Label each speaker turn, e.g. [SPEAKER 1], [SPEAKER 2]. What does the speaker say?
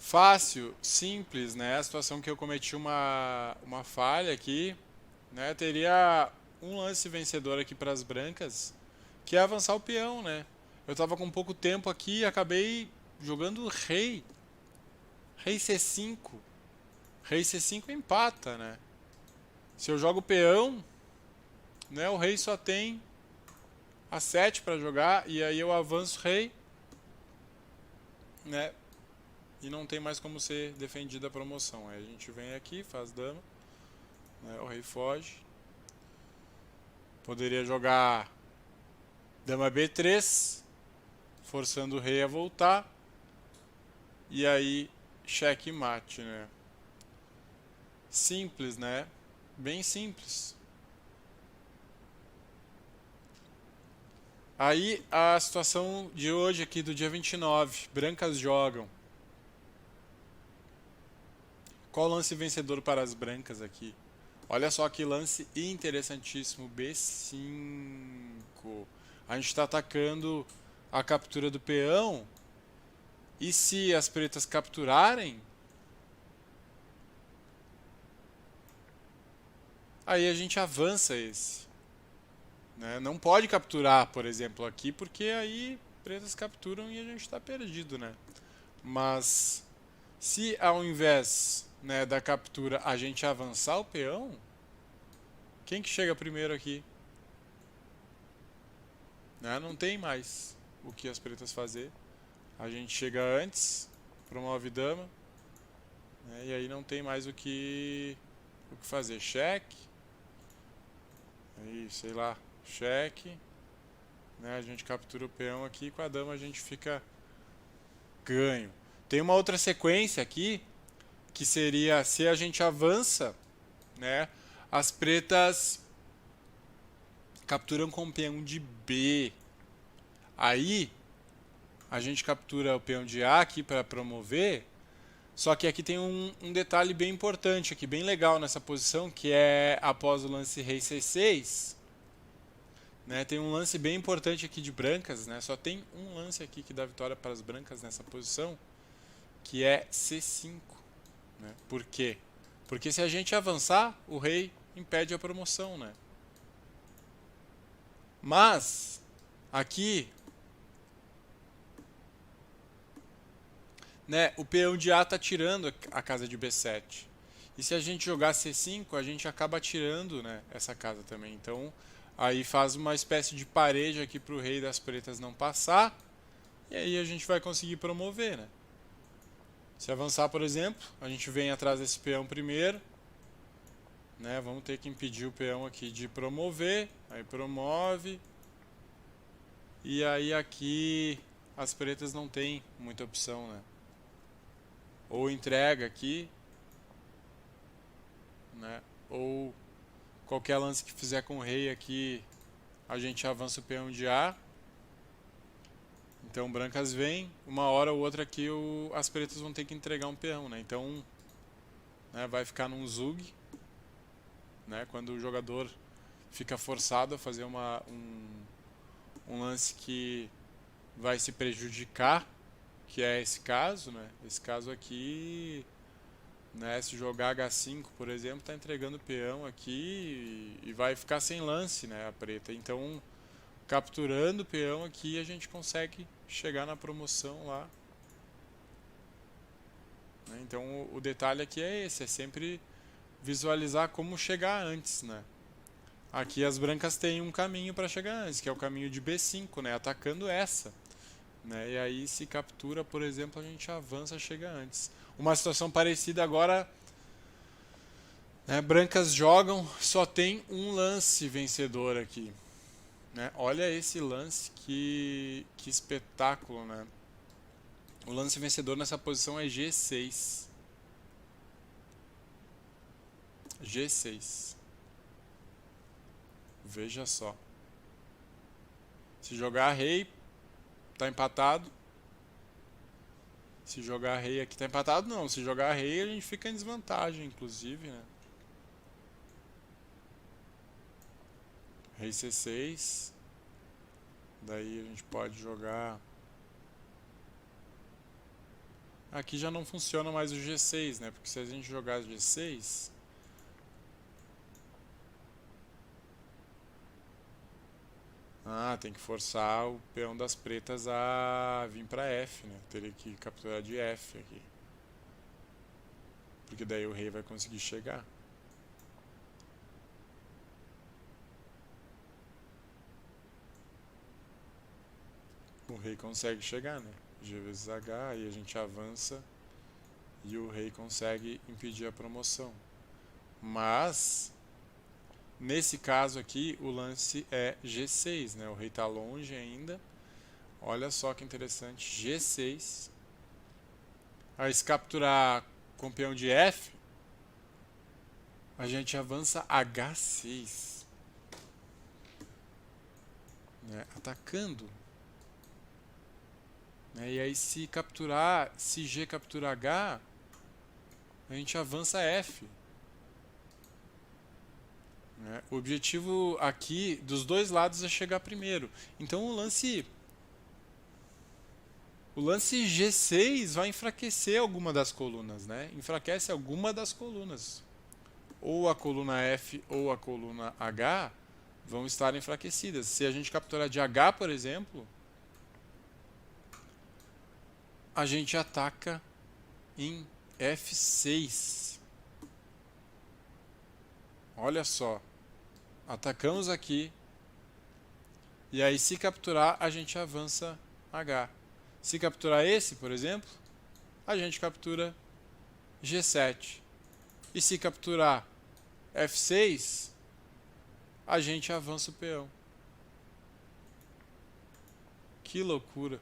[SPEAKER 1] Fácil, simples, né? A situação que eu cometi uma falha aqui, né? Teria um lance vencedor aqui para as brancas, que é avançar o peão, né? Eu tava com pouco tempo aqui e acabei jogando rei. Rei C5. Rei C5 empata, né? Se eu jogo peão, né? O rei só tem a 7 para jogar e aí eu avanço rei, né? E não tem mais como ser defendida a promoção. Aí a gente vem aqui, faz dama, né? O rei foge. Poderia jogar dama B3, forçando o rei a voltar. E aí, cheque mate, né? Simples, né? Bem simples. Aí, a situação de hoje aqui, do dia 29. Brancas jogam. Qual o lance vencedor para as brancas aqui? Olha só que lance interessantíssimo. B5. A gente está atacando a captura do peão. E se as pretas capturarem, aí a gente avança esse. Né? Não pode capturar, por exemplo, aqui, porque aí pretas capturam e a gente está perdido, né? Mas se ao invés, né, da captura a gente avançar o peão, quem que chega primeiro aqui? Né? Não tem mais o que as pretas fazer. A gente chega antes, promove dama, né? E aí não tem mais o que fazer. Cheque, aí sei lá, cheque, né? A gente captura o peão aqui e com a dama a gente fica ganho. Tem uma outra sequência aqui que seria se a gente avança, né? As pretas capturam com o peão de B. Aí a gente captura o peão de A aqui para promover. Só que aqui tem um detalhe bem importante, aqui, bem legal nessa posição, que é após o lance rei C6. Né, tem um lance bem importante aqui de brancas, né? Só tem um lance aqui que dá vitória para as brancas nessa posição, que é C5. Né? Por quê? Porque se a gente avançar, o rei impede a promoção, né? Mas aqui, né, o peão de A está tirando a casa de B7. E se a gente jogar C5, a gente acaba tirando, né, essa casa também. Então, aí faz uma espécie de parede aqui para o rei das pretas não passar. E aí a gente vai conseguir promover, né? Se avançar, por exemplo, a gente vem atrás desse peão primeiro, né? Vamos ter que impedir o peão aqui de promover. Aí promove. E aí aqui as pretas não tem muita opção, né? Ou entrega aqui, né? Ou qualquer lance que fizer com o rei aqui, a gente avança o peão de A. Então brancas vêm, uma hora ou outra aqui as pretas vão ter que entregar um peão, né? Então, né, vai ficar num zug, né? Quando o jogador fica forçado a fazer um lance que vai se prejudicar, que é esse caso, né? Esse caso aqui, né? Se jogar H5, por exemplo, está entregando o peão aqui e vai ficar sem lance, né? A preta. Então, capturando o peão aqui, a gente consegue chegar na promoção lá. Né? Então, o detalhe aqui é esse, é sempre visualizar como chegar antes, né? Aqui as brancas têm um caminho para chegar antes, que é o caminho de B5, né? Atacando essa. Né? E aí se captura, por exemplo, a gente avança, chega antes. Uma situação parecida agora, né? Brancas jogam, só tem um lance vencedor aqui. Né? Olha esse lance, que espetáculo, né? O lance vencedor nessa posição é G6. G6. Veja só. Se jogar rei, tá empatado. Se jogar rei aqui tá empatado, não. Se jogar rei, a gente fica em desvantagem, inclusive, né? Rei C6. Daí a gente pode jogar... aqui já não funciona mais o G6, né? Porque se a gente jogar G6... Ah, tem que forçar o peão das pretas a vir para F, né? Teria que capturar de F aqui. Porque daí o rei vai conseguir chegar. O rei consegue chegar, né? G vezes H, aí a gente avança e o rei consegue impedir a promoção. Mas, nesse caso aqui, o lance é G6, né? O rei está longe ainda. Olha só que interessante, G6. Aí se capturar com peão de F, a gente avança H6. Né? Atacando. E aí se capturar, se G captura H, a gente avança F. O objetivo aqui dos dois lados é chegar primeiro. Então o lance G6 vai enfraquecer alguma das colunas, né? Enfraquece alguma das colunas. Ou a coluna F ou a coluna H vão estar enfraquecidas. Se a gente capturar de H, por exemplo, a gente ataca em F6. Olha só. Atacamos aqui. E aí, se capturar, a gente avança H. Se capturar esse, por exemplo, a gente captura G7. E se capturar F6, a gente avança o peão. Que loucura!